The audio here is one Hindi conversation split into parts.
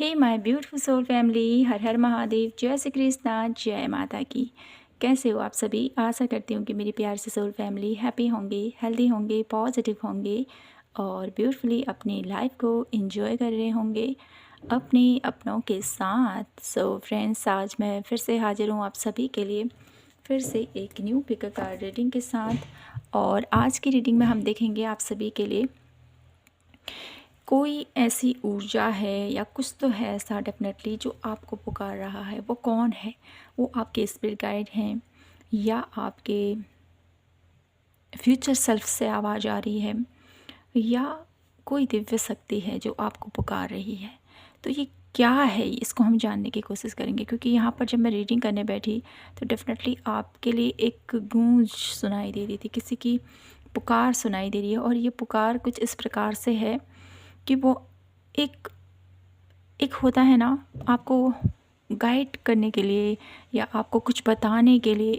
Hey my beautiful soul family, Har Har Mahadev, जय श्री कृष्णा, जय माता की। कैसे हो आप सभी? आशा करती हूँ कि मेरी प्यार से सोल फैमिली हैप्पी होंगे, हेल्दी होंगे, पॉजिटिव होंगे और ब्यूटीफुली अपनी लाइफ को एंजॉय कर रहे होंगे अपने अपनों के साथ। सो फ्रेंड्स, आज मैं फिर से हाजिर हूँ आप सभी के लिए फिर से एक न्यू पिक कार्ड रीडिंग के साथ। और आज की रीडिंग में हम देखेंगे आप सभी के लिए कोई ऐसी ऊर्जा है या कुछ तो है ऐसा डेफिनेटली जो आपको पुकार रहा है। वो कौन है? वो आपके स्पिरिट गाइड हैं या आपके फ्यूचर सेल्फ से आवाज़ आ रही है या कोई दिव्य शक्ति है जो आपको पुकार रही है। तो ये क्या है, इसको हम जानने की कोशिश करेंगे, क्योंकि यहाँ पर जब मैं रीडिंग करने बैठी तो डेफिनेटली आपके लिए एक गूंज सुनाई दे रही थी, किसी की पुकार सुनाई दे रही है। और ये पुकार कुछ इस प्रकार से है कि वो एक एक होता है ना, आपको गाइड करने के लिए या आपको कुछ बताने के लिए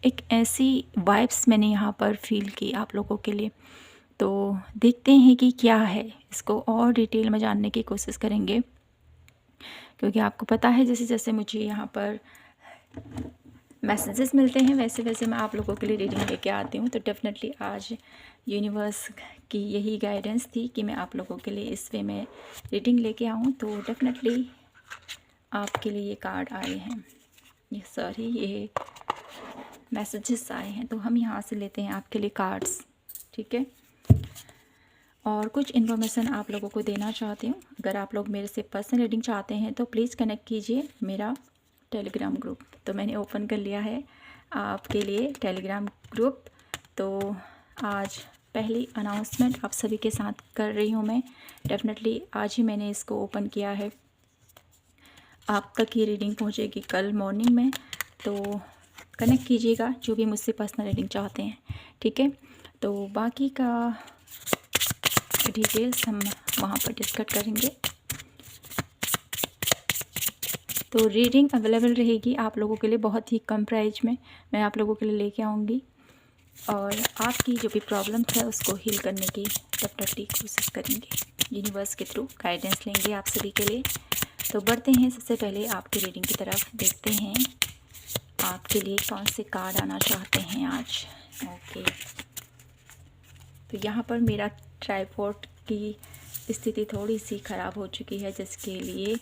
एक ऐसी वाइब्स मैंने यहाँ पर फील की आप लोगों के लिए। तो देखते हैं कि क्या है, इसको और डिटेल में जानने की कोशिश करेंगे, क्योंकि आपको पता है जैसे जैसे मुझे यहाँ पर मैसेजेस मिलते हैं वैसे वैसे मैं आप लोगों के लिए रीडिंग लेके आती हूँ। तो डेफिनेटली आज यूनिवर्स की यही गाइडेंस थी कि मैं आप लोगों के लिए इस वे में रीडिंग लेके आऊँ। तो डेफिनेटली आपके लिए ये कार्ड आए हैं, ये मैसेजेस आए हैं। तो हम यहाँ से लेते हैं आपके लिए कार्ड्स, ठीक है। और कुछ इन्फॉर्मेशन आप लोगों को देना चाहती हूँ। अगर आप लोग मेरे से पर्सनल रीडिंग चाहते हैं तो प्लीज़ कनेक्ट कीजिए मेरा टेलीग्राम ग्रुप। तो मैंने ओपन कर लिया है आपके लिए टेलीग्राम ग्रुप। तो आज पहली अनाउंसमेंट आप सभी के साथ कर रही हूँ मैं। डेफिनेटली आज ही मैंने इसको ओपन किया है। आप तक ये रीडिंग पहुँचेगी कल मॉर्निंग में। तो कनेक्ट कीजिएगा जो भी मुझसे पर्सनल रीडिंग चाहते हैं, ठीक है। तो बाकी का डिटेल्स हम वहाँ पर डिस्कस करेंगे। तो रीडिंग अवेलेबल रहेगी आप लोगों के लिए बहुत ही कम प्राइस में मैं आप लोगों के लिए लेके आऊँगी, और आपकी जो भी प्रॉब्लम है उसको हील करने की डेफिनेटली कोशिश करेंगे। यूनिवर्स के थ्रू गाइडेंस लेंगे आप सभी के लिए। तो बढ़ते हैं, सबसे पहले आपकी रीडिंग की तरफ देखते हैं आपके लिए कौन से कार्ड आना चाहते हैं आज। ओके, तो यहाँ पर मेरा ट्राइपॉड की स्थिति थोड़ी सी ख़राब हो चुकी है, जिसके लिए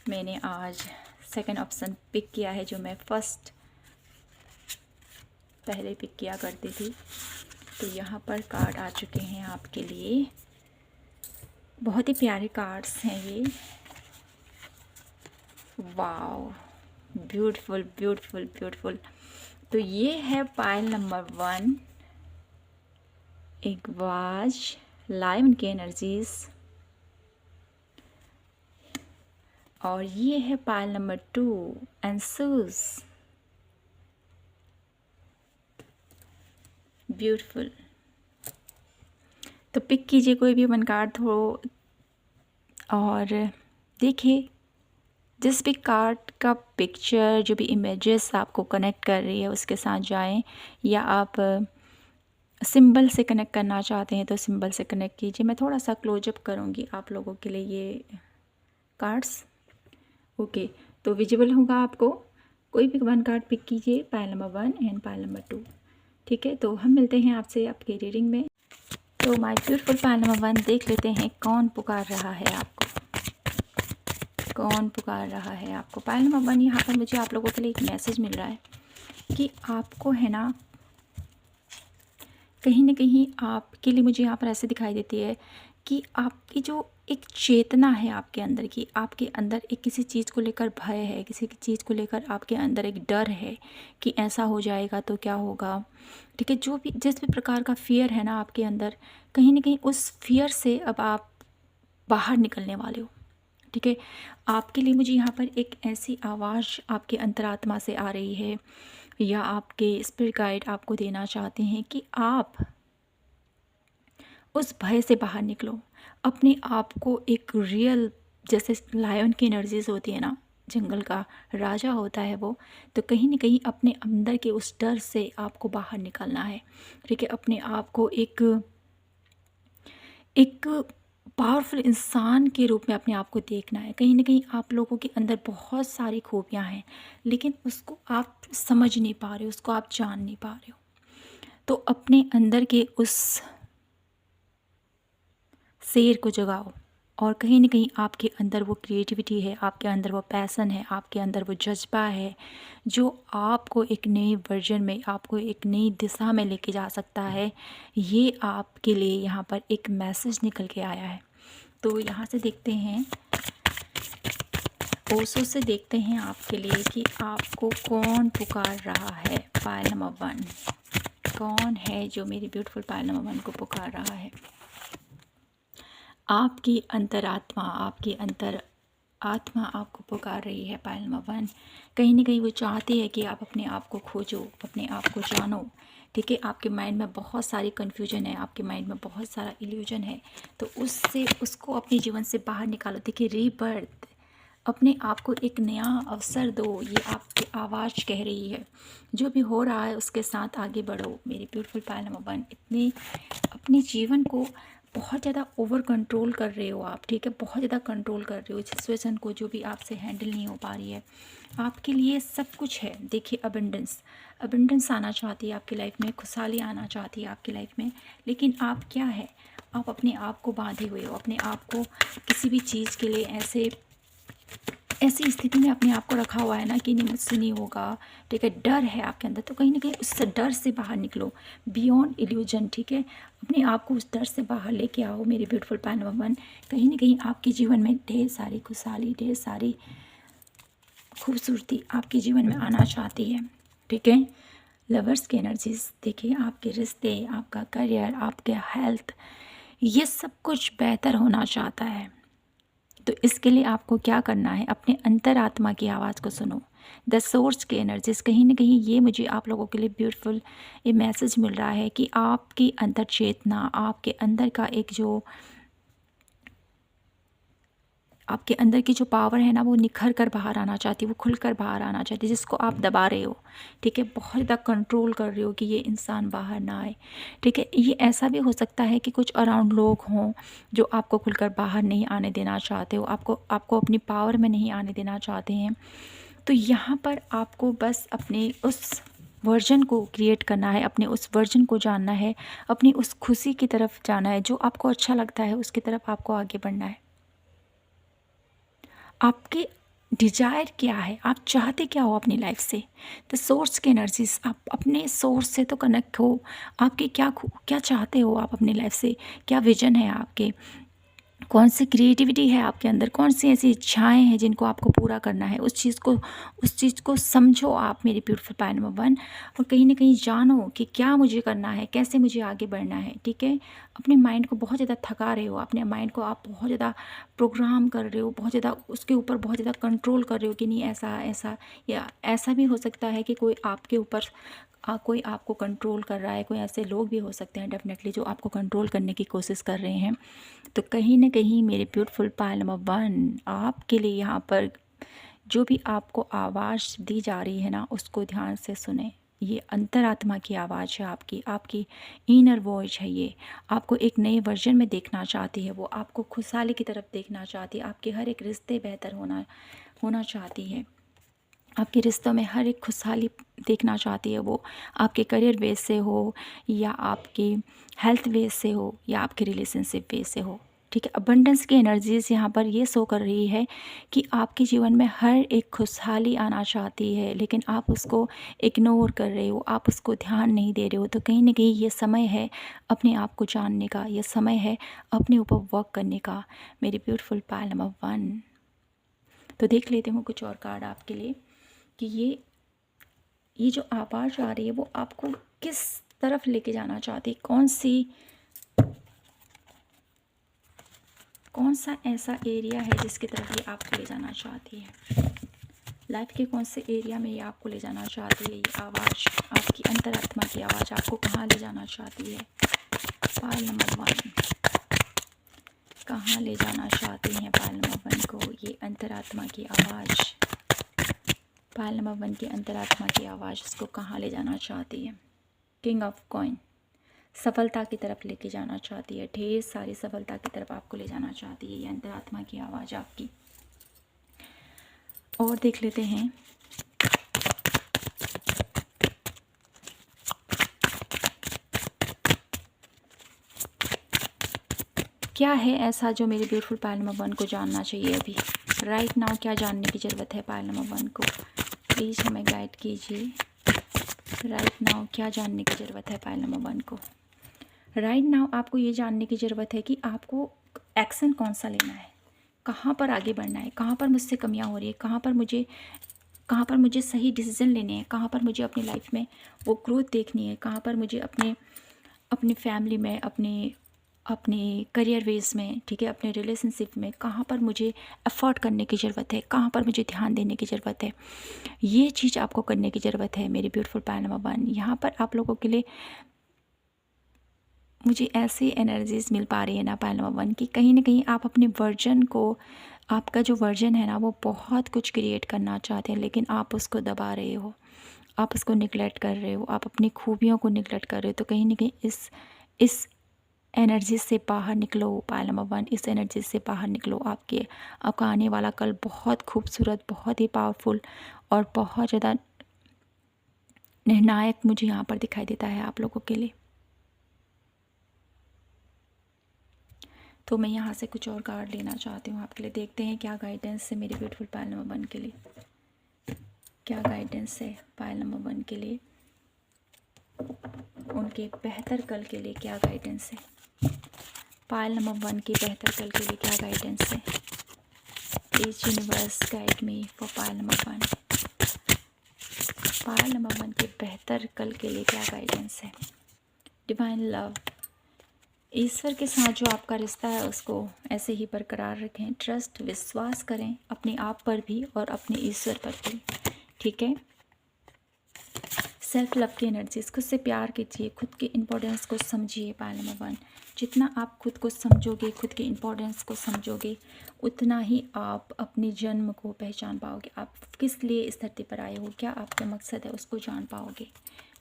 मैंने आज सेकंड ऑप्शन पिक किया है जो मैं फर्स्ट पहले पिक किया करती थी। तो यहाँ पर कार्ड आ चुके हैं आपके लिए, बहुत ही प्यारे कार्ड्स हैं ये। Wow, beautiful beautiful beautiful. तो ये है पाइल नंबर 1, एक वाज लाइव की एनर्जीज, और ये है पाइल नंबर 2 एंसूस, ब्यूटीफुल। तो पिक कीजिए कोई भी वन कार्ड हो और देखिए जिस भी कार्ड का पिक्चर, जो भी इमेजेस आपको कनेक्ट कर रही है उसके साथ जाएं, या आप सिंबल से कनेक्ट करना चाहते हैं तो सिंबल से कनेक्ट कीजिए। मैं थोड़ा सा क्लोजअप करूँगी आप लोगों के लिए ये कार्ड्स। ओके, तो विजिबल होगा आपको। कोई भी वन कार्ड पिक कीजिए, pile number 1 and pile number 2, ठीक है। तो हम मिलते हैं आपसे आपकी रीडिंग में। तो माय ब्यूटीफुल पाइल नंबर 1, देख लेते हैं कौन पुकार रहा है आपको, कौन पुकार रहा है आपको। पाइल नंबर 1, यहाँ पर मुझे आप लोगों के लिए एक मैसेज मिल रहा है कि आपको है ना कहीं आपके लिए, मुझे यहाँ पर ऐसे दिखाई देती है कि आपकी जो एक चेतना है आपके अंदर की, आपके अंदर एक किसी चीज़ को लेकर भय है, किसी की चीज़ को लेकर आपके अंदर एक डर है कि ऐसा हो जाएगा तो क्या होगा, ठीक है। जो भी जिस भी प्रकार का फियर है ना आपके अंदर, कहीं ना कहीं उस फियर से अब आप बाहर निकलने वाले हो, ठीक है। आपके लिए मुझे यहाँ पर एक ऐसी आवाज़ आपके अंतरात्मा से आ रही है, या आपके स्पिरिट गाइड आपको देना चाहते हैं कि आप उस भय से बाहर निकलो, अपने आप को एक रियल, जैसे लायन की एनर्जीज होती है ना, जंगल का राजा होता है वो, तो कहीं ना कहीं अपने अंदर के उस डर से आपको बाहर निकलना है, ठीक है। अपने आप को एक पावरफुल इंसान के रूप में अपने आप को देखना है। कहीं ना कहीं आप लोगों के अंदर बहुत सारी खूबियां हैं, लेकिन उसको आप समझ नहीं पा रहे हो, उसको आप जान नहीं पा रहे हो। तो अपने अंदर के उस शेर को जगाओ, और कहीं ना कहीं आपके अंदर वो क्रिएटिविटी है, आपके अंदर वो पैसन है, आपके अंदर वो जज्बा है, जो आपको एक नए वर्जन में, आपको एक नई दिशा में लेके जा सकता है। ये आपके लिए यहाँ पर एक मैसेज निकल के आया है। तो यहाँ से देखते हैं, ओशो से देखते हैं आपके लिए कि आपको कौन पुकार रहा है। पायल नंबर 1, कौन है जो मेरी ब्यूटीफुल पायल नंबर 1 को पुकार रहा है? आपकी अंतरात्मा, आपकी अंतर आत्मा आपको पुकार रही है पायल नंबर 1। कहीं ना कहीं वो चाहती है कि आप अपने आप को खोजो, अपने आप को जानो। ठीक है, आपके माइंड में बहुत सारी कन्फ्यूजन है, आपके माइंड में बहुत सारा इल्यूजन है, तो उसको अपने जीवन से बाहर निकालो। देखिए, रीबर्थ, अपने आप को एक नया अवसर दो, ये आपकी आवाज़ कह रही है। जो भी हो रहा है उसके साथ आगे बढ़ो मेरी ब्यूटीफुल पायल नंबर 1। इतने अपने जीवन को बहुत ज़्यादा ओवर कंट्रोल कर रहे हो आप, ठीक है, बहुत ज़्यादा कंट्रोल कर रहे हो सिचुएशन को, जो भी आपसे हैंडल नहीं हो पा रही है। आपके लिए सब कुछ है। देखिए, अबंडेंस आना चाहती है आपकी लाइफ में, खुशहाली आना चाहती है आपकी लाइफ में, लेकिन आप क्या है, आप अपने आप को बांधे हुए हो, अपने आप को किसी भी चीज़ के लिए ऐसी स्थिति में अपने आप को रखा हुआ है ना कि नहीं, मुझसे नहीं होगा। ठीक है, डर है आपके अंदर, तो कहीं ना कहीं उस डर से बाहर निकलो, बियॉन्ड इल्यूजन। ठीक है, अपने आप को उस डर से बाहर लेके आओ मेरी ब्यूटीफुल पायल नंबर 1। कहीं ना कहीं आपके जीवन में ढेर सारी खुशहाली, ढेर सारी खूबसूरती आपके जीवन में आना चाहती है। ठीक है, लवर्स की एनर्जीज देखिए, आपके रिश्ते, आपका करियर, आपके हेल्थ, ये सब कुछ बेहतर होना चाहता है। तो इसके लिए आपको क्या करना है, अपने अंतरात्मा की आवाज़ को सुनो। द सोर्स की एनर्जीज, कहीं ना कहीं ये मुझे आप लोगों के लिए ब्यूटीफुल ये मैसेज मिल रहा है कि आपकी अंतर चेतना, आपके अंदर का एक जो आपके अंदर की जो पावर है ना, वो निखर कर बाहर आना चाहती है, वो खुल कर बाहर आना चाहती है, जिसको आप दबा रहे हो। ठीक है, बहुत ज़्यादा कंट्रोल कर रहे हो कि ये इंसान बाहर ना आए। ठीक है, ये ऐसा भी हो सकता है कि कुछ अराउंड लोग हों जो आपको खुलकर बाहर नहीं आने देना चाहते हो, आपको अपनी पावर में नहीं आने देना चाहते हैं। तो यहाँ पर आपको बस अपने उस वर्जन को क्रिएट करना है, अपने उस वर्जन को जानना है, अपनी उस खुशी की तरफ जाना है, जो आपको अच्छा लगता है उसकी तरफ आपको आगे बढ़ना है। आपके डिजायर क्या है, आप चाहते क्या हो अपनी लाइफ से? द सोर्स की एनर्जीज, आप अपने सोर्स से तो कनेक्ट हो। आपके क्या चाहते हो आप अपनी लाइफ से, क्या विजन है आपके, कौन सी क्रिएटिविटी है आपके अंदर, कौन सी ऐसी इच्छाएं हैं जिनको आपको पूरा करना है। उस चीज़ को समझो आप मेरी ब्यूटीफुल पायल नंबर 1, और कहीं ना कहीं जानो कि क्या मुझे करना है, कैसे मुझे आगे बढ़ना है। ठीक है, अपने माइंड को बहुत ज़्यादा थका रहे हो, अपने माइंड को आप बहुत ज़्यादा प्रोग्राम कर रहे हो, बहुत ज़्यादा उसके ऊपर बहुत ज़्यादा कंट्रोल कर रहे हो कि नहीं ऐसा ऐसा, या ऐसा भी हो सकता है कि कोई आपके ऊपर कोई आपको कंट्रोल कर रहा है। कोई ऐसे लोग भी हो सकते हैं डेफिनेटली जो आपको कंट्रोल करने की कोशिश कर रहे हैं। तो कहीं ना कहीं मेरे ब्यूटीफुल पायल नंबर 1, आपके लिए यहाँ पर जो भी आपको आवाज़ दी जा रही है ना, उसको ध्यान से सुने। ये अंतरात्मा की आवाज़ है, आपकी इनर वॉइस है। ये आपको एक नए वर्जन में देखना चाहती है, वो आपको खुशहाली की तरफ देखना चाहती है, आपके हर एक रिश्ते बेहतर होना चाहती है, आपके रिश्तों में हर एक खुशहाली देखना चाहती है। वो आपके करियर बेस से हो, या आपके हेल्थ बेस से हो, या आपके रिलेशनशिप बेस से हो। ठीक है, अबंडेंस की एनर्जीज यहाँ पर ये शो कर रही है कि आपके जीवन में हर एक खुशहाली आना चाहती है, लेकिन आप उसको इग्नोर कर रहे हो, आप उसको ध्यान नहीं दे रहे हो। तो कहीं ना कहीं ये समय है अपने आप को जानने का, ये समय है अपने ऊपर वर्क करने का मेरी ब्यूटीफुल पायल नंबर 1। तो देख लेते हूँ कुछ और कार्ड आपके लिए कि ये जो आवाज़ आ रही है वो आपको किस तरफ लेके जाना चाहती है, कौन सा ऐसा एरिया है जिसकी तरफ ये आपको ले जाना चाहती है। लाइफ के कौन से एरिया में ये आपको ले जाना चाहती है, ये आवाज़, आपकी अंतरात्मा की आवाज़ आपको कहाँ ले जाना चाहती है। पायल नंबर 1, कहाँ ले जाना चाहती हैं पायल नंबर 1 को ये अंतरात्मा की आवाज़। पायल नंबर 1 की अंतरात्मा की आवाज़ इसको कहाँ ले जाना चाहती है। किंग ऑफ कॉइन, सफलता की तरफ लेके जाना चाहती है, ढेर सारी सफलता की तरफ आपको ले जाना चाहती है ये अंतरात्मा की आवाज़ आपकी। और देख लेते हैं क्या है ऐसा जो मेरे ब्यूटीफुल पायल नंबर 1 को जानना चाहिए अभी राइट नाउ। क्या जानने की ज़रूरत है पायल नंबर 1 को, प्लीज़ हमें गाइड कीजिए। राइट नाउ क्या जानने की ज़रूरत है पायल नंबर 1 को। राइट नाउ आपको ये जानने की ज़रूरत है कि आपको एक्शन कौन सा लेना है, कहाँ पर आगे बढ़ना है, कहाँ पर मुझसे कमियां हो रही है, कहाँ पर मुझे सही डिसीजन लेने हैं, कहाँ पर मुझे अपनी लाइफ में वो ग्रोथ देखनी है, कहाँ पर मुझे अपनी फैमिली में, अपने करियर वेज में, ठीक है, अपने रिलेशनशिप में कहाँ पर मुझे एफर्ट करने की ज़रूरत है, कहाँ पर मुझे ध्यान देने की ज़रूरत है। ये चीज़ आपको करने की ज़रूरत है मेरी ब्यूटीफुल पायल नंबर 1। यहाँ पर आप लोगों के लिए मुझे ऐसी एनर्जीज मिल पा रही है ना पायल नंबर 1 की, कहीं ना कहीं आप अपने वर्जन को, आपका जो वर्जन है ना वो बहुत कुछ क्रिएट करना चाहते हैं, लेकिन आप उसको दबा रहे हो, आप उसको निगलेक्ट कर रहे हो, आप अपनी खूबियों को निगलेक्ट कर रहे हो। तो कहीं ना कहीं इस एनर्जी से बाहर निकलो पायल नंबर 1, इस एनर्जी से बाहर निकलो। आपका आने वाला कल बहुत खूबसूरत, बहुत ही पावरफुल और बहुत ज़्यादा निर्णायक मुझे यहाँ पर दिखाई देता है आप लोगों के लिए। तो मैं यहाँ से कुछ और कार्ड लेना चाहती हूँ आपके लिए। देखते हैं क्या गाइडेंस है मेरे ब्यूटीफुल पायल नंबर 1 के लिए, क्या गाइडेंस है पायल नंबर 1 के लिए, उनके बेहतर कल के लिए क्या गाइडेंस है। पायल नंबर 1 के बेहतर कल के लिए क्या गाइडेंस है। Please universe guide me for pile number 1। Pile number 1 के बेहतर कल के लिए क्या गाइडेंस है। डिवाइन लव, ईश्वर के साथ जो आपका रिश्ता है उसको ऐसे ही बरकरार रखें। ट्रस्ट, विश्वास करें अपने आप पर भी और अपने ईश्वर पर भी, ठीक है। सेल्फ लव की एनर्जीज, खुद से प्यार कीजिए, खुद के इम्पोर्टेंस को समझिए पायल नंबर 1। जितना आप खुद को समझोगे, खुद के इम्पोर्टेंस को समझोगे, उतना ही आप अपने जन्म को पहचान पाओगे। आप किस लिए इस धरती पर आए हो, क्या आपका मकसद है, उसको जान पाओगे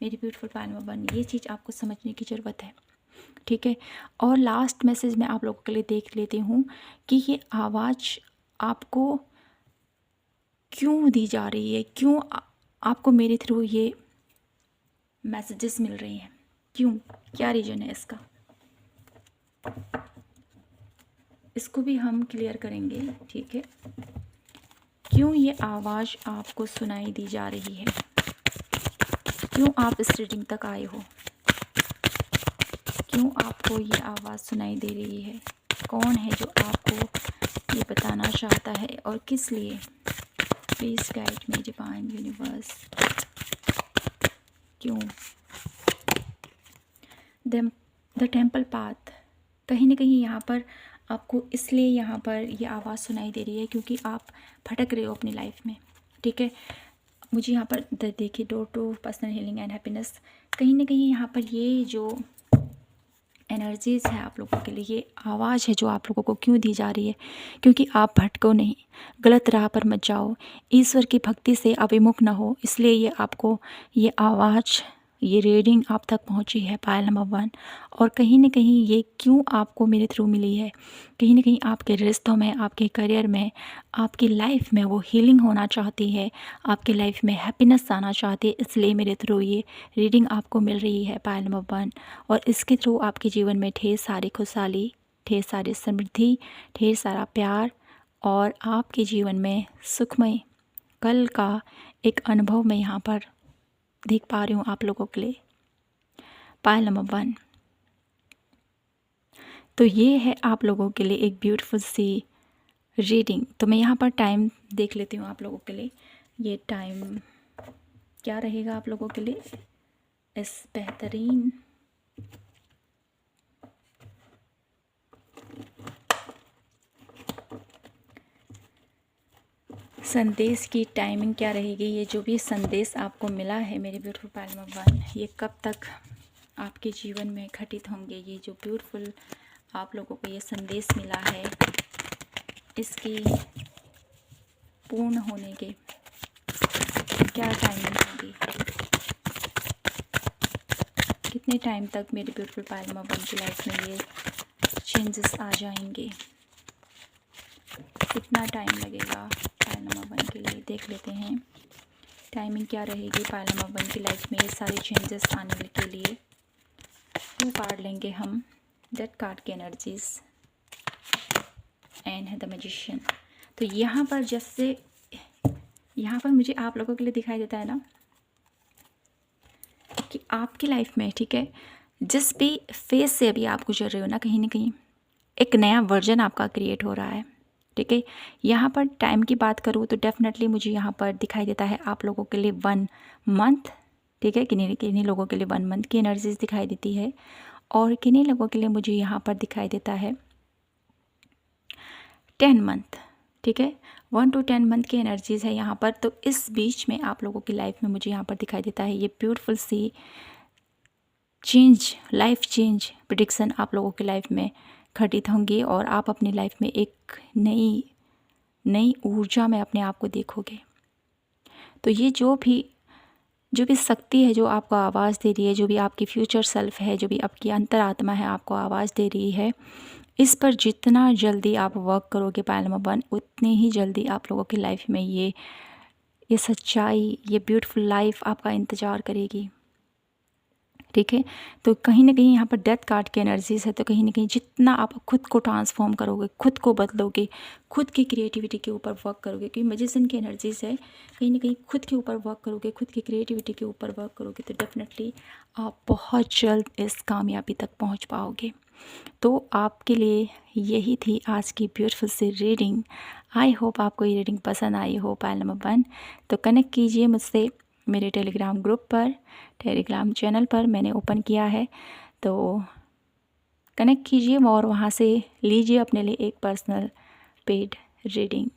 मेरी ब्यूटीफुल पायल नंबर 1। ये चीज़ आपको समझने की ज़रूरत है, ठीक है। और लास्ट मैसेज मैं आप लोगों के लिए देख लेती हूँ कि ये आवाज़ आपको क्यों दी जा रही है, क्यों आपको मेरे थ्रू ये मैसेजेस मिल रही हैं, क्यों, क्या रीज़न है इसका, इसको भी हम क्लियर करेंगे, ठीक है। क्यों ये आवाज़ आपको सुनाई दी जा रही है, क्यों आप इस रीडिंग तक आए हो, क्यों आपको ये आवाज़ सुनाई दे रही है, कौन है जो आपको ये बताना चाहता है और किस लिए। Please guide me divine universe. क्यों द टेम्पल पाथ, कहीं ना कहीं यहाँ पर आपको इसलिए यहाँ पर ये आवाज़ सुनाई दे रही है क्योंकि आप भटक रहे हो अपनी लाइफ में, ठीक है। मुझे यहाँ पर देखिए, door to personal healing and happiness, कहीं ना कहीं यहाँ पर ये जो एनर्जीज़ है आप लोगों के लिए, ये आवाज़ है जो आप लोगों को क्यों दी जा रही है, क्योंकि आप भटको नहीं, गलत राह पर मत जाओ, ईश्वर की भक्ति से आप विमुख न हो, इसलिए ये आपको ये आवाज़, ये रीडिंग आप तक पहुंची है पायल नंबर 1। और कहीं ना कहीं ये क्यों आपको मेरे थ्रू मिली है, कहीं ना कहीं आपके रिश्तों में, आपके करियर में, आपकी लाइफ में वो हीलिंग होना चाहती है, आपकी लाइफ में हैप्पीनेस आना चाहती है, इसलिए मेरे थ्रू ये रीडिंग आपको मिल रही है पायल नंबर 1। और इसके थ्रू आपके जीवन में ढेर सारी खुशहाली, ढेर सारी समृद्धि, ढेर सारा प्यार और आपके जीवन में सुखमय कल का एक अनुभव मैं यहाँ पर देख पा रही हूँ आप लोगों के लिए पायल नंबर 1। तो ये है आप लोगों के लिए एक ब्यूटीफुल सी रीडिंग। तो मैं यहाँ पर टाइम देख लेती हूँ आप लोगों के लिए, ये टाइम क्या रहेगा आप लोगों के लिए इस बेहतरीन संदेश की टाइमिंग क्या रहेगी। ये जो भी संदेश आपको मिला है मेरे ब्यूटीफुल पायल नंबर 1, ये कब तक आपके जीवन में घटित होंगे। ये जो ब्यूटीफुल आप लोगों को ये संदेश मिला है, इसकी पूर्ण होने के क्या टाइमिंग होगी, कितने टाइम तक मेरे ब्यूटीफुल पायल नंबर 1 की लाइफ में ये चेंजेस आ जाएंगे, कितना टाइम लगेगा पायल नंबर 1 के लिए, देख लेते हैं टाइमिंग क्या रहेगी पायल नंबर 1 की लाइफ में ये सारे चेंजेस आने के लिए। 2 कार्ड लेंगे हम, डेथ कार्ड की एनर्जीज एंड है द मैजिशियन। तो यहाँ पर जैसे यहाँ पर मुझे आप लोगों के लिए दिखाई देता है ना कि आपकी लाइफ में, ठीक है, जिस भी फेज से अभी आप गुजर रहे हो ना कहीं एक नया वर्जन आपका क्रिएट हो रहा है, ठीक है। यहाँ पर टाइम की बात करूँ तो डेफिनेटली मुझे यहाँ पर दिखाई देता है आप लोगों के लिए 1 मंथ, ठीक है। किन्हीं लोगों के लिए 1 मंथ की एनर्जीज दिखाई देती है और किन्हीं लोगों के लिए मुझे यहाँ पर दिखाई देता है 10 मंथ, ठीक है। 1 to 10 मंथ की एनर्जीज़ है यहाँ पर। तो इस बीच में आप लोगों की लाइफ में मुझे यहाँ पर दिखाई देता है ये ब्यूटीफुल सी चेंज, लाइफ चेंज प्रेडिक्शन आप लोगों की लाइफ में घटित होंगी और आप अपनी लाइफ में एक नई ऊर्जा में अपने आप को देखोगे। तो ये जो भी शक्ति है जो आपको आवाज़ दे रही है, जो भी आपकी फ्यूचर सेल्फ है, जो भी आपकी अंतरात्मा है आपको आवाज़ दे रही है, इस पर जितना जल्दी आप वर्क करोगे पायल नंबर 1, उतनी ही जल्दी आप लोगों की लाइफ में ये सच्चाई, ये ब्यूटीफुल लाइफ आपका इंतज़ार करेगी, ठीक है। तो कहीं ना कहीं यहाँ पर डेथ कार्ड की एनर्जीज है, तो कहीं ना कहीं जितना आप खुद को ट्रांसफॉर्म करोगे, खुद को बदलोगे, खुद की क्रिएटिविटी के ऊपर वर्क करोगे, क्योंकि मैजिशियन की एनर्जीज है, कहीं ना कहीं खुद के ऊपर वर्क करोगे, खुद की क्रिएटिविटी के ऊपर वर्क करोगे, तो डेफिनेटली आप बहुत जल्द इस कामयाबी तक पहुँच पाओगे। तो आपके लिए यही थी आज की ब्यूटीफुल सी रीडिंग। आई होप आपको ये रीडिंग पसंद आई हो पायल नंबर 1। तो कनेक्ट कीजिए मुझसे मेरे टेलीग्राम ग्रुप पर, टेलीग्राम चैनल पर मैंने ओपन किया है, तो कनेक्ट कीजिए और वहाँ से लीजिए अपने लिए एक पर्सनल पेड रीडिंग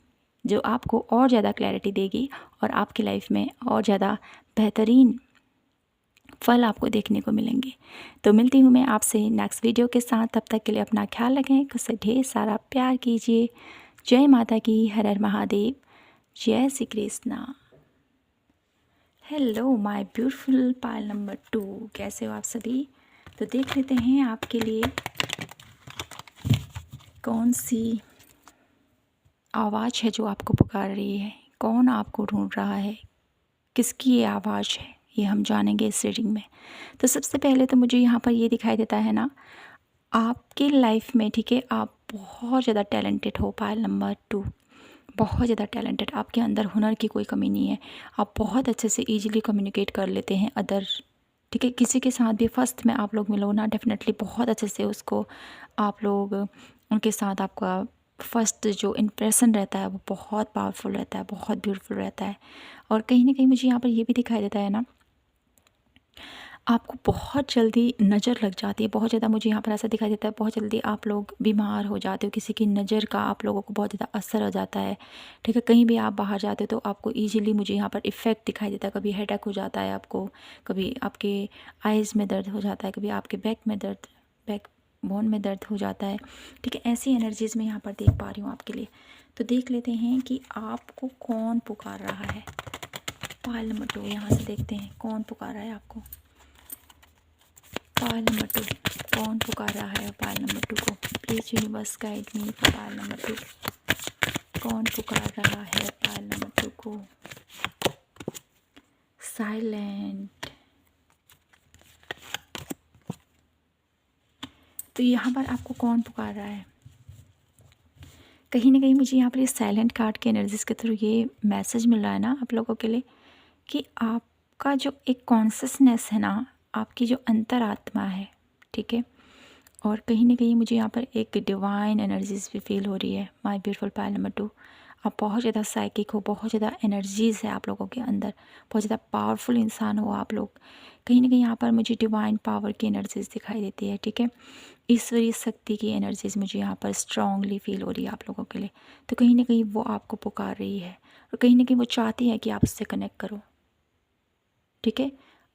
जो आपको और ज़्यादा क्लैरिटी देगी और आपकी लाइफ में और ज़्यादा बेहतरीन फल आपको देखने को मिलेंगे। तो मिलती हूँ मैं आपसे नेक्स्ट वीडियो के साथ। तब तक के लिए अपना ख्याल रखें, खुद से ढेर सारा प्यार कीजिए। जय माता की, हर हर महादेव, जय Shri Krishna. Hello my beautiful pile number 2, कैसे हो आप सभी। तो देख लेते हैं आपके लिए कौन सी आवाज़ है जो आपको पुकार रही है, कौन आपको ढूंढ रहा है, किसकी ये आवाज़ है, ये हम जानेंगे इस रीडिंग में। तो सबसे पहले तो मुझे यहाँ पर ये दिखाई देता है ना आपकी लाइफ में, ठीक है, आप बहुत ज़्यादा टैलेंटेड हो पायल नंबर 2, बहुत ज़्यादा टैलेंटेड। आपके अंदर हुनर की कोई कमी नहीं है, आप बहुत अच्छे से ईजिली कम्युनिकेट कर लेते हैं अदर, ठीक है। किसी के साथ भी फर्स्ट में आप लोग मिलो ना, डेफिनेटली बहुत अच्छे से उसको आप लोग उनके साथ आपका फर्स्ट जो इम्प्रेशन रहता है वो बहुत पावरफुल रहता है, बहुत ब्यूटीफुल रहता है। और कहीं ना कहीं मुझे यहाँ पर ये भी दिखाई देता है ना आपको बहुत जल्दी नज़र लग जाती है, बहुत ज़्यादा मुझे यहाँ पर ऐसा दिखाई देता है, बहुत जल्दी आप लोग बीमार हो जाते हो, किसी की नज़र का आप लोगों को बहुत ज़्यादा असर हो जाता है, ठीक है। कहीं भी आप बाहर जाते हो तो आपको ईजिली मुझे यहाँ पर इफ़ेक्ट दिखाई देता है, कभी हेडेक हो जाता है आपको, कभी आपके आइज़ में दर्द हो जाता है, कभी आपके बैक बोन में दर्द हो जाता है, ठीक है। ऐसी एनर्जीज़ में यहाँ पर देख पा रही हूँ आपके लिए। तो देख लेते हैं कि आपको कौन पुकार रहा है। पायल नंबर 2, यहाँ से देखते हैं कौन पुकार रहा है आपको। पायल नंबर 2, कौन पुकार रहा है पायल नंबर 2 को। Please universe guide me for pile number 2, कौन पुकार रहा है पायल नंबर 2 को। साइलेंट। तो यहाँ पर आपको कौन पुकार रहा है, कहीं ना कहीं मुझे यहाँ पर ये साइलेंट कार्ड के एनर्जीज़ के थ्रू ये मैसेज मिल रहा है ना आप लोगों के लिए कि आपका जो एक कॉन्शियसनेस है ना, आपकी जो अंतरात्मा है, ठीक है। और कहीं ना कहीं मुझे यहाँ पर एक डिवाइन एनर्जीज़ भी फील हो रही है माय ब्यूटीफुल पायल नंबर 2। आप बहुत ज़्यादा साइकिक हो, बहुत ज़्यादा एनर्जीज़ है आप लोगों के अंदर, बहुत ज़्यादा पावरफुल इंसान हो आप लोग। कहीं ना कहीं यहाँ पर मुझे डिवाइन पावर की एनर्जीज़ दिखाई देती है, ठीक है। ईश्वरीय शक्ति की एनर्जीज़ मुझे यहाँ पर स्ट्रांगली फील हो रही है आप लोगों के लिए। तो कहीं ना कहीं वो आपको पुकार रही है और कहीं ना कहीं वो चाहती है कि आप उससे कनेक्ट करो, ठीक है।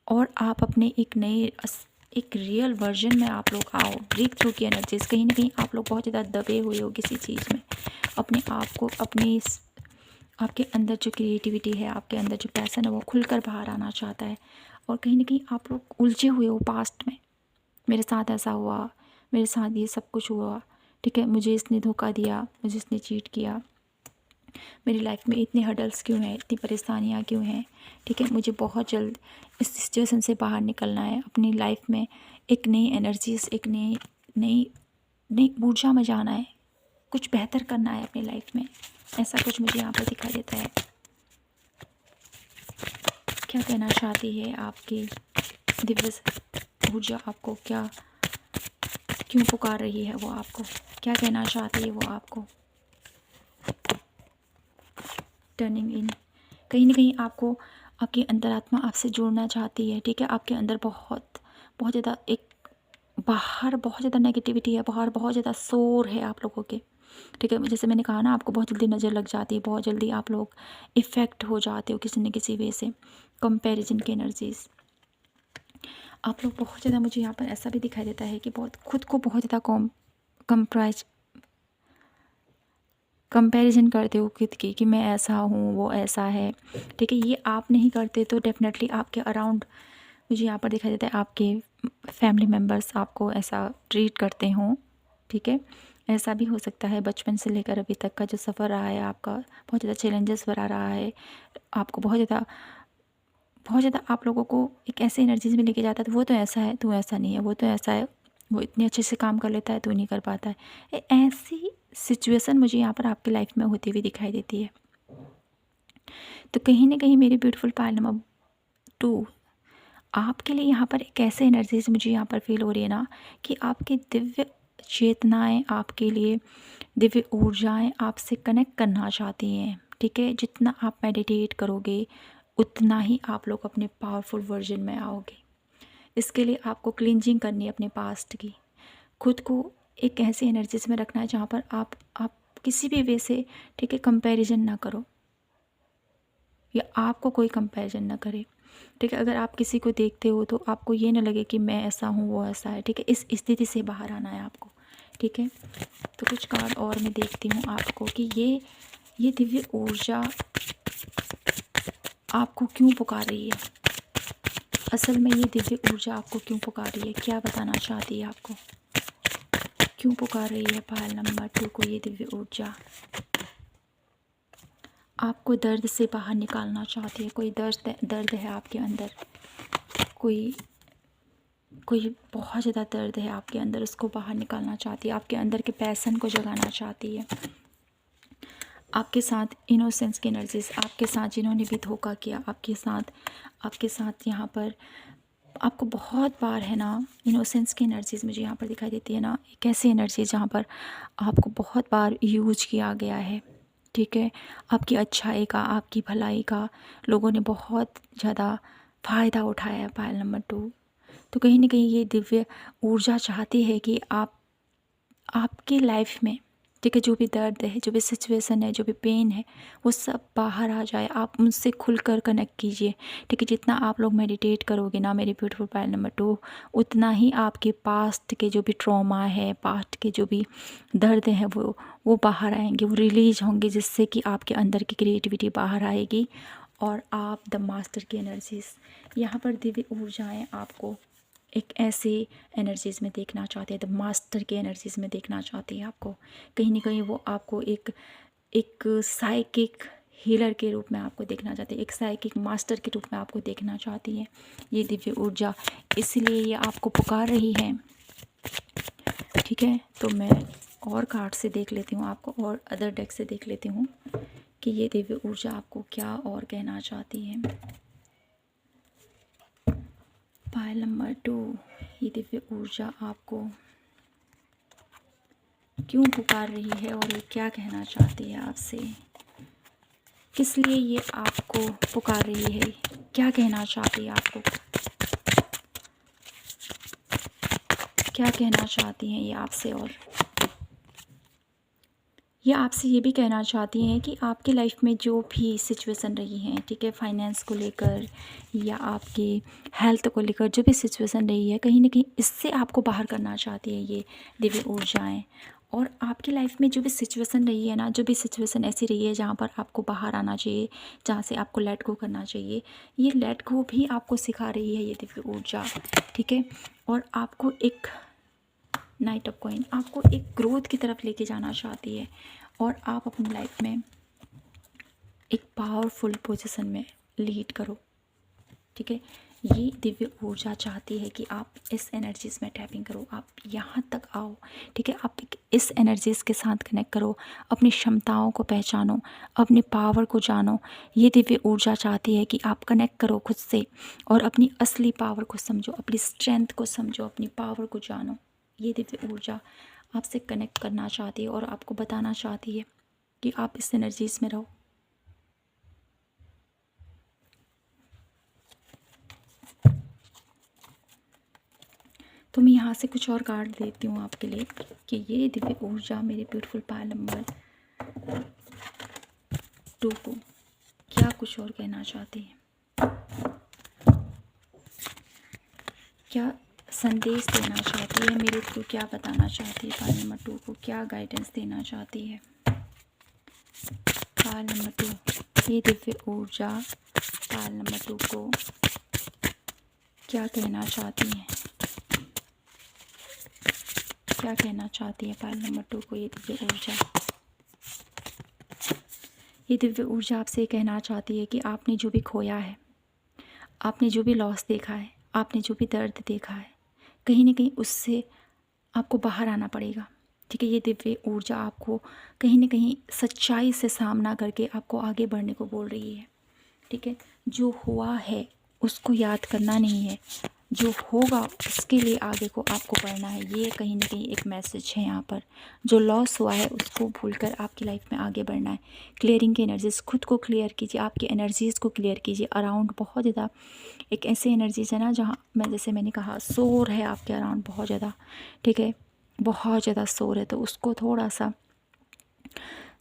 और आप अपने एक रियल वर्जन में आप लोग आओ। ब्रेक थ्रू की एनर्जीज़, कहीं ना कहीं आप लोग बहुत ज़्यादा दबे हुए हो किसी चीज़ में, अपने आप को आपके अंदर जो क्रिएटिविटी है, आपके अंदर जो पैसन है वो खुलकर बाहर आना चाहता है। और कहीं ना कहीं आप लोग उलझे हुए हो पास्ट में, मेरे साथ ऐसा हुआ, मेरे साथ ये सब कुछ हुआ, ठीक है, मुझे इसने धोखा दिया, मुझे इसने चीट किया, मेरी लाइफ में इतने हर्डल्स क्यों हैं, इतनी परेशानियाँ क्यों हैं, ठीक है, मुझे बहुत जल्द इस सिचुएशन से बाहर निकलना है, अपनी लाइफ में एक नई एनर्जीज, एक नई नई नई ऊर्जा में जाना है, कुछ बेहतर करना है अपनी लाइफ में, ऐसा कुछ मुझे यहाँ पर दिखाई देता है। क्या कहना चाहती है आपकी दिव्य ऊर्जा, आपको क्या, क्यों पुकार रही है वो आपको, क्या कहना चाहती है वो आपको। टर्निंग इन, कहीं ना कहीं आपको आपकी अंतरात्मा आपसे जुड़ना चाहती है, ठीक है, आपके अंदर बहुत बहुत ज़्यादा एक, बाहर बहुत ज़्यादा नेगेटिविटी है, बाहर बहुत ज़्यादा शोर है आप लोगों के, ठीक है, जैसे मैंने कहा ना, आपको बहुत जल्दी नज़र लग जाती है, बहुत जल्दी आप लोग इफ़ेक्ट हो जाते हो किसी न किसी वे से, कंपैरिजन की एनर्जीज़, आप लोग बहुत ज़्यादा, मुझे यहाँ पर ऐसा भी दिखाई देता है कि बहुत खुद को बहुत ज़्यादा कंपैरिजन करते हो खुद की, कि मैं ऐसा हूँ, वो ऐसा है, ठीक है, ये आप नहीं करते तो डेफिनेटली आपके अराउंड मुझे यहाँ पर दिखाई देता है आपके फैमिली मेम्बर्स आपको ऐसा ट्रीट करते हों, ठीक है, ऐसा भी हो सकता है। बचपन से लेकर अभी तक का जो सफ़र रहा है आपका, बहुत ज़्यादा चैलेंजेस भरा रहा है, आपको बहुत ज़्यादा आप लोगों को एक ऐसे एनर्जीज में लेके जाता है, तो वो तो ऐसा है, तू ऐसा नहीं है, वो तो ऐसा है, वो इतने अच्छे से काम कर लेता है, तू नहीं कर पाता है, ऐसी सिचुएशन मुझे यहाँ पर आपकी लाइफ में होती हुई दिखाई देती है। तो कहीं ना कहीं मेरी ब्यूटीफुल पायल नंबर 2 आपके लिए यहाँ पर एक ऐसे एनर्जीज मुझे यहाँ पर फील हो रही है ना, कि आपकी दिव्य चेतनाएं, आपके लिए दिव्य ऊर्जाएं आपसे कनेक्ट करना चाहती हैं, ठीक है, जितना आप मेडिटेट करोगे उतना ही आप लोग अपने पावरफुल वर्जन में आओगे। इसके लिए आपको क्लींजिंग करनी है अपने पास्ट की, खुद को एक ऐसी एनर्जीज में रखना है जहाँ पर आप किसी भी वे से, ठीक है, कंपैरिजन ना करो, या आपको कोई कंपैरिजन ना करे, ठीक है, अगर आप किसी को देखते हो तो आपको ये ना लगे कि मैं ऐसा हूँ, वो ऐसा है, ठीक है, इस स्थिति से बाहर आना है आपको, ठीक है। तो कुछ कार्ड और मैं देखती हूँ आपको कि ये दिव्य ऊर्जा आपको क्यों पुकार रही है, असल में ये दिव्य ऊर्जा आपको क्यों पुकार रही है, क्या बताना चाहती है आपको, क्यों पुकार रही है पायल नंबर 2 को ये दिव्य ऊर्जा, आपको दर्द से बाहर निकालना चाहती है, कोई दर्द है आपके अंदर, कोई बहुत ज़्यादा दर्द है आपके अंदर, उसको बाहर निकालना चाहती है, आपके अंदर के पैशन को जगाना चाहती है, आपके साथ इनोसेंस की एनर्जीज, आपके साथ जिन्होंने भी धोखा किया, आपके साथ यहाँ पर आपको बहुत बार है ना, इनोसेंस की एनर्जीज मुझे यहाँ पर दिखाई देती है ना, एक ऐसी एनर्जी जहाँ पर आपको बहुत बार यूज किया गया है, ठीक है, आपकी अच्छाई का, आपकी भलाई का लोगों ने बहुत ज़्यादा फ़ायदा उठाया है पायल नंबर 2। तो कहीं ना कहीं ये दिव्य ऊर्जा चाहती है कि आपकी लाइफ में, ठीक है, जो भी दर्द है, जो भी सिचुएशन है, जो भी पेन है, वो सब बाहर आ जाए, आप उनसे खुलकर कनेक्ट कीजिए, ठीक है, जितना आप लोग मेडिटेट करोगे ना मेरी ब्यूटीफुल पायल नंबर 2, उतना ही आपके पास्ट के जो भी ट्रॉमा है, पास्ट के जो भी दर्द हैं वो बाहर आएंगे, वो रिलीज होंगे, जिससे कि आपके अंदर की क्रिएटिविटी बाहर आएगी और आप द मास्टर की एनर्जीज, यहाँ पर दिव्य ऊर्जाएँ आपको एक ऐसे एनर्जीज़ में देखना चाहते हैं, द मास्टर की एनर्जीज़ में देखना चाहती है आपको, कहीं ना कहीं वो आपको एक साइकिक हीलर के रूप में आपको देखना चाहती है, एक साइकिक मास्टर के रूप में आपको देखना चाहती है ये दिव्य ऊर्जा, इसलिए ये आपको पुकार रही है, ठीक है। तो मैं और कार्ड से देख लेती हूँ आपको, और अदर डेक से देख लेती हूँ कि ये दिव्य ऊर्जा आपको क्या और कहना चाहती है। पायल नंबर 2 ये दिव्य ऊर्जा आपको क्यों पुकार रही है और ये क्या कहना चाहती है आपसे, किस लिए ये आपको पुकार रही है, क्या कहना चाहती है आपको, क्या कहना चाहती हैं ये आपसे, और ये आपसे ये भी कहना चाहती हैं कि आपकी लाइफ में जो भी सिचुएशन रही हैं, ठीक है, फाइनेंस को लेकर या आपके हेल्थ को लेकर जो भी सिचुएशन रही है, कहीं ना कहीं इससे आपको बाहर करना चाहती है ये दिव्य ऊर्जाएं, और आपकी लाइफ में जो भी सिचुएशन रही है ना, जो भी सिचुएशन ऐसी रही है जहाँ पर आपको बाहर आना चाहिए, जहाँ से आपको लेट गो करना चाहिए, ये लेट गो भी आपको सिखा रही है ये दिव्य ऊर्जा, ठीक है। और आपको एक नाइट ऑफ कॉइन आपको एक ग्रोथ की तरफ लेके जाना चाहती है, और आप अपनी लाइफ में एक पावरफुल पोजीशन में लीड करो, ठीक है। ये दिव्य ऊर्जा चाहती है कि आप इस एनर्जीज़ में टैपिंग करो, आप यहाँ तक आओ, ठीक है। आप इस एनर्जीज़ के साथ कनेक्ट करो, अपनी क्षमताओं को पहचानो, अपने पावर को जानो। ये दिव्य ऊर्जा चाहती है कि आप कनेक्ट करो खुद से और अपनी असली पावर को समझो, अपनी स्ट्रेंथ को समझो, अपनी पावर को जानो। ये दिव्य ऊर्जा आपसे कनेक्ट करना चाहती है और आपको बताना चाहती है कि आप इस एनर्जीज़ में रहो। तो मैं यहाँ से कुछ और कार्ड देती हूँ आपके लिए कि ये दिव्य ऊर्जा मेरे ब्यूटीफुल पायल नंबर 2 को क्या कुछ और कहना चाहती है, क्या संदेश देना चाहती है मेरे को, क्या बताना चाहती है पायल नंबर 2 को, क्या गाइडेंस देना चाहती है पायल नंबर 2। ये दिव्य ऊर्जा पायल नंबर 2 को क्या कहना चाहती है, क्या कहना चाहती है पायल नंबर 2 को ये दिव्य ऊर्जा। ये दिव्य ऊर्जा आपसे कहना चाहती है कि आपने जो भी खोया है, आपने जो भी लॉस देखा है, आपने जो भी दर्द देखा है, कहीं ना कहीं उससे आपको बाहर आना पड़ेगा, ठीक है। ये दिव्य ऊर्जा आपको कहीं ना कहीं सच्चाई से सामना करके आपको आगे बढ़ने को बोल रही है, ठीक है। जो हुआ है उसको याद करना नहीं है, जो होगा उसके लिए आगे को आपको बढ़ना है। ये कहीं ना कहीं एक मैसेज है यहाँ पर। जो लॉस हुआ है उसको भूलकर आपकी लाइफ में आगे बढ़ना है। क्लियरिंग की एनर्जीज, खुद को क्लियर कीजिए, आपकी एनर्जीज़ को क्लियर कीजिए। अराउंड बहुत ज़्यादा एक ऐसी एनर्जीज है ना जहाँ जैसे मैंने कहा शोर है आपके अराउंड बहुत ज़्यादा, ठीक है, बहुत ज़्यादा शोर है। तो उसको थोड़ा सा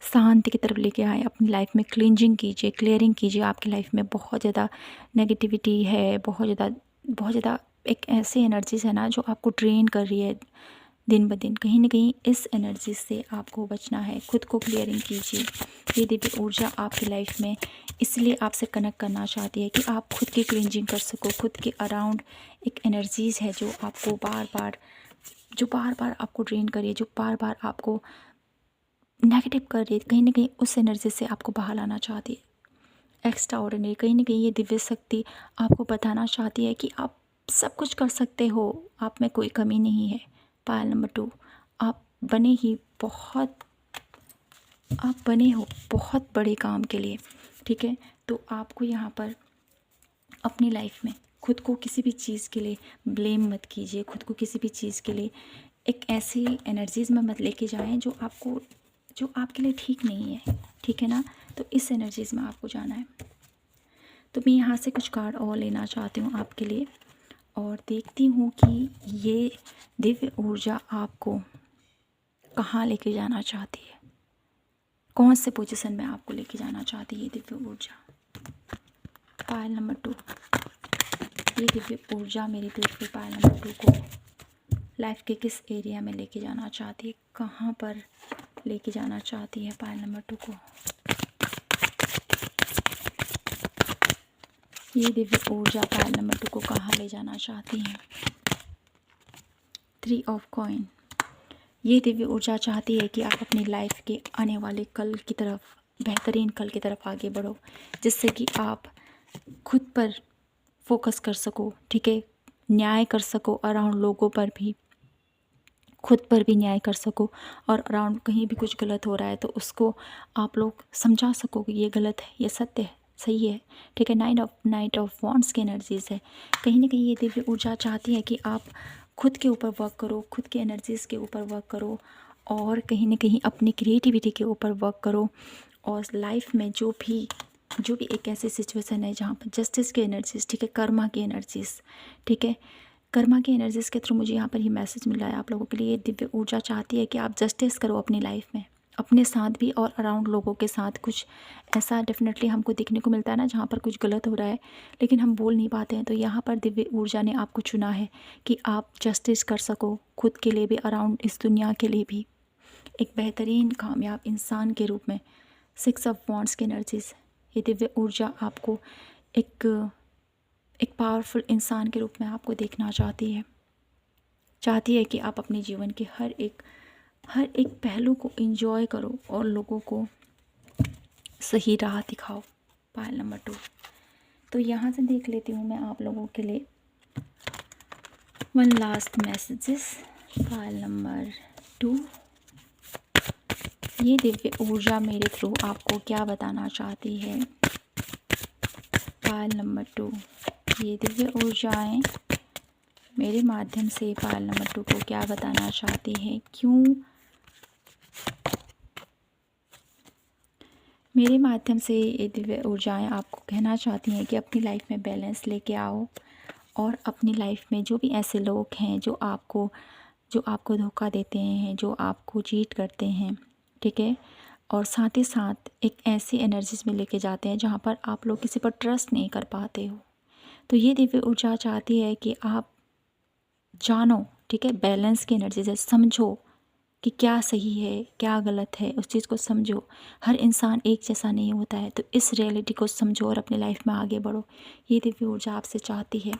शांति की तरफ लेके आए, अपनी लाइफ में क्लींजिंग कीजिए, क्लियरिंग कीजिए। आपकी लाइफ में बहुत ज़्यादा नेगेटिविटी है, बहुत ज़्यादा एक ऐसी एनर्जीज है ना जो आपको ड्रेन कर रही है दिन ब दिन। कहीं ना कहीं इस एनर्जी से आपको बचना है, खुद को क्लियरिंग कीजिए। ये दिव्य ऊर्जा आपकी लाइफ में इसलिए आपसे कनेक्ट करना चाहती है कि आप खुद की क्लींजिंग कर सको। खुद के अराउंड एक एनर्जीज़ है जो आपको बार बार आपको ड्रेन कर रही है, जो बार बार आपको नेगेटिव कर रही है, कहीं ना कहीं उस एनर्जी से आपको बाहर लाना चाहती है। एक्स्ट्रा ऑर्डिनरी, कहीं ना कहीं ये दिव्य शक्ति आपको बताना चाहती है कि आप सब कुछ कर सकते हो, आप में कोई कमी नहीं है। पायल नंबर 2, आप बने हो बहुत बड़े काम के लिए, ठीक है। तो आपको यहाँ पर अपनी लाइफ में खुद को किसी भी चीज़ के लिए ब्लेम मत कीजिए, खुद को किसी भी चीज़ के लिए एक ऐसी एनर्जीज़ में मत लेके जाएं जो आपके लिए ठीक नहीं है, ठीक है ना। तो इस एनर्जीज़ में आपको जाना है। तो मैं यहाँ से कुछ कार्ड और लेना चाहती हूँ आपके लिए और देखती हूँ कि ये दिव्य ऊर्जा आपको कहाँ लेके जाना चाहती है, कौन से पोजीशन में आपको लेके जाना चाहती है ये दिव्य ऊर्जा। पायल नंबर 2, ये दिव्य ऊर्जा मेरी ब्यूटीफुल पायल नंबर 2 को लाइफ के किस एरिया में लेके जाना चाहती है, कहाँ पर लेके जाना चाहती है पायल नंबर 2 को। ये दिव्य ऊर्जा पायल नंबर 2 को कहाँ ले जाना चाहती है। 3 ऑफ कॉइन, ये दिव्य ऊर्जा चाहती है कि आप अपनी लाइफ के आने वाले कल की तरफ, बेहतरीन कल की तरफ आगे बढ़ो, जिससे कि आप खुद पर फोकस कर सको, ठीक है, न्याय कर सको अराउंड लोगों पर भी, खुद पर भी न्याय कर सको। और अराउंड कहीं भी कुछ गलत हो रहा है तो उसको आप लोग समझा सको कि ये गलत है, ये सत्य है, सही है, ठीक है। नाइट ऑफ वॉन्ड्स की एनर्जीज़ है। कहीं ना कहीं ये दिव्य ऊर्जा चाहती है कि आप खुद के ऊपर वर्क करो, खुद के एनर्जीज़ के ऊपर वर्क करो और कहीं ना कहीं अपनी क्रिएटिविटी के ऊपर वर्क करो। और लाइफ में जो भी एक ऐसी सिचुएशन है जहाँ पर जस्टिस की एनर्जीज़, ठीक है, कर्मा की एनर्जीज़, ठीक है, कर्मा की एनर्जीज़ के थ्रू मुझे यहाँ पर ये मैसेज मिल रहा है आप लोगों के लिए। ये दिव्य ऊर्जा चाहती है कि आप जस्टिस करो अपनी लाइफ में, अपने साथ भी और अराउंड लोगों के साथ। कुछ ऐसा डेफिनेटली हमको देखने को मिलता है ना जहाँ पर कुछ गलत हो रहा है लेकिन हम बोल नहीं पाते हैं। तो यहाँ पर दिव्य ऊर्जा ने आपको चुना है कि आप जस्टिस कर सको, खुद के लिए भी, अराउंड इस दुनिया के लिए भी। एक बेहतरीन कामयाब इंसान के रूप में 6 ऑफ वॉन्ड्स की एनर्जीज, ये दिव्य ऊर्जा आपको एक पावरफुल इंसान के रूप में आपको देखना चाहती है कि आप अपने जीवन के हर एक पहलू को एंजॉय करो और लोगों को सही राह दिखाओ। Pile number 2। तो यहाँ से देख लेती हूँ मैं आप लोगों के लिए one last messages. Pile number 2, ये दिव्य ऊर्जा मेरे थ्रू आपको क्या बताना चाहती है। पायल नंबर 2, ये दिव्य ऊर्जाएं मेरे माध्यम से पायल नंबर 2 को क्या बताना चाहती है, क्यों मेरे माध्यम से ये दिव्य ऊर्जाएं आपको कहना चाहती हैं कि अपनी लाइफ में बैलेंस लेके आओ और अपनी लाइफ में जो भी ऐसे लोग हैं जो आपको धोखा देते हैं, जो आपको चीट करते हैं, ठीक है, और साथ ही साथ एक ऐसी एनर्जीज में लेके जाते हैं जहाँ पर आप लोग किसी पर ट्रस्ट नहीं कर पाते हो। तो ये दिव्य ऊर्जा चाहती है कि आप जानो, ठीक है, बैलेंस की एनर्जी से समझो कि क्या सही है क्या गलत है, उस चीज़ को समझो। हर इंसान एक जैसा नहीं होता है, तो इस रियलिटी को समझो और अपनी लाइफ में आगे बढ़ो। ये दिव्य ऊर्जा आपसे चाहती है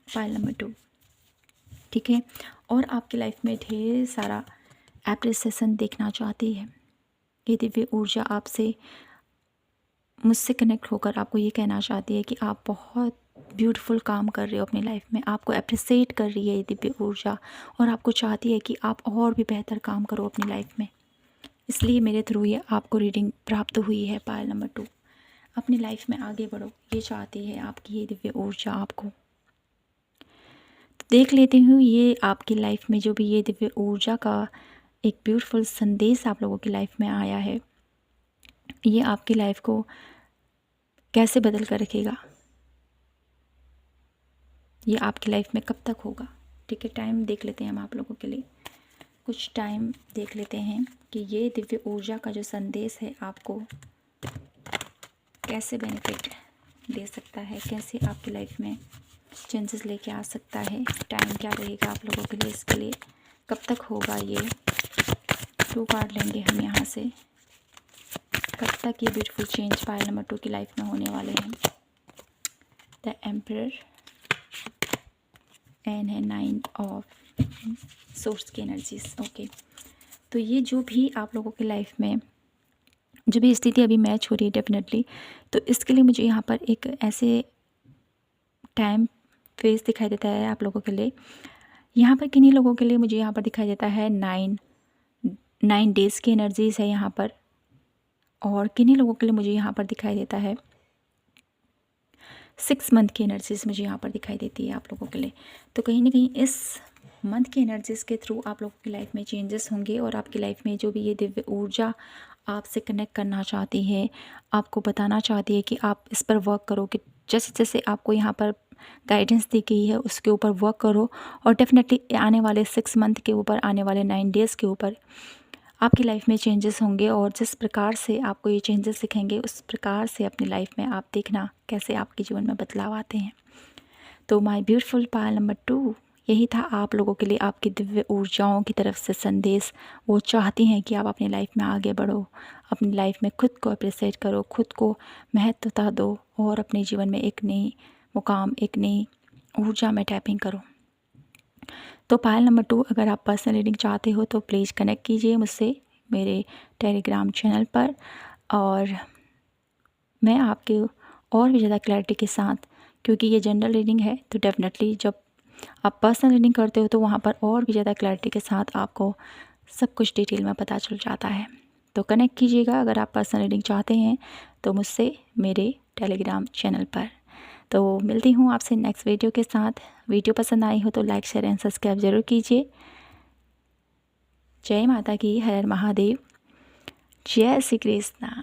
पायल नंबर 2, ठीक है। और आपकी लाइफ में ढेर सारा एप्रिसिएशन देखना चाहती है। ये दिव्य ऊर्जा आपसे मुझसे कनेक्ट होकर आपको ये कहना चाहती है कि आप बहुत ब्यूटीफुल काम कर रहे हो अपनी लाइफ में, आपको अप्रिसिएट कर रही है ये दिव्य ऊर्जा और आपको चाहती है कि आप और भी बेहतर काम करो अपनी लाइफ में। इसलिए मेरे थ्रू ये आपको रीडिंग प्राप्त हुई है। पायल नंबर 2, अपनी लाइफ में आगे बढ़ो, ये चाहती है आपकी ये दिव्य ऊर्जा आपको। तो देख लेती हूँ ये आपकी लाइफ में जो भी ये दिव्य ऊर्जा का एक ब्यूटीफुल संदेश आप लोगों की लाइफ में आया है, ये आपकी लाइफ को कैसे बदल कर रखेगा, ये आपकी लाइफ में कब तक होगा, ठीक है। टाइम देख लेते हैं हम आप लोगों के लिए, कुछ टाइम देख लेते हैं कि ये दिव्य ऊर्जा का जो संदेश है आपको कैसे बेनिफिट दे सकता है, कैसे आपकी लाइफ में चेंजेस लेके आ सकता है। टाइम क्या रहेगा आप लोगों के लिए, इसके लिए कब तक होगा ये। 2 कार्ड लेंगे हम यहाँ से, कब तक ये ब्यूटीफुल चेंज पायल नंबर 2 की लाइफ में होने वाले हैं। द एम्परर एंड है 9 ऑफ सोर्स की एनर्जीज। ओके, तो ये जो भी आप लोगों की लाइफ में जो भी स्थिति अभी मैच हो रही है डेफिनेटली, तो इसके लिए मुझे यहाँ पर एक ऐसे टाइम फेज दिखाई देता है आप लोगों के लिए। यहाँ पर किन्हीं लोगों के लिए मुझे यहाँ पर दिखाई देता है 9 डेज़ की एनर्जीज है यहाँ पर, और किन्हीं लोगों के लिए मुझे यहाँ पर दिखाई देता है 6 मंथ की एनर्जीज मुझे यहाँ पर दिखाई देती है आप लोगों के लिए। तो कहीं ना कहीं इस मंथ की एनर्जीज़ के थ्रू आप लोगों की लाइफ में चेंजेस होंगे और आपकी लाइफ में जो भी ये दिव्य ऊर्जा आपसे कनेक्ट करना चाहती है, आपको बताना चाहती है कि आप इस पर वर्क करो, कि जैसे जैसे आपको यहाँ पर गाइडेंस दी गई है उसके ऊपर वर्क करो, और डेफिनेटली आने वाले 6 मंथ के ऊपर, आने वाले 9 डेज़ के ऊपर आपकी लाइफ में चेंजेस होंगे। और जिस प्रकार से आपको ये चेंजेस दिखेंगे उस प्रकार से अपनी लाइफ में आप देखना कैसे आपके जीवन में बदलाव आते हैं। तो माय ब्यूटीफुल पायल नंबर 2, यही था आप लोगों के लिए आपकी दिव्य ऊर्जाओं की तरफ से संदेश। वो चाहती हैं कि आप अपनी लाइफ में आगे बढ़ो, अपनी लाइफ में खुद को अप्रिसिएट करो, खुद को महत्वता दो और अपने जीवन में एक नई मुकाम, एक नई ऊर्जा में टैपिंग करो। तो पायल नंबर 2, अगर आप पर्सनल रीडिंग चाहते हो तो प्लीज़ कनेक्ट कीजिए मुझसे मेरे टेलीग्राम चैनल पर, और मैं आपके और भी ज़्यादा क्लैरिटी के साथ, क्योंकि ये जनरल रीडिंग है तो डेफिनेटली जब आप पर्सनल रीडिंग करते हो तो वहाँ पर और भी ज़्यादा क्लैरिटी के साथ आपको सब कुछ डिटेल में पता चल जाता है। तो कनेक्ट कीजिएगा अगर आप पर्सनल रीडिंग चाहते हैं तो मुझसे मेरे टेलीग्राम चैनल पर। तो मिलती हूँ आपसे नेक्स्ट वीडियो के साथ। वीडियो पसंद आई हो तो लाइक शेयर एंड सब्सक्राइब ज़रूर कीजिए। जय माता की, हर हर महादेव, जय श्री कृष्णा।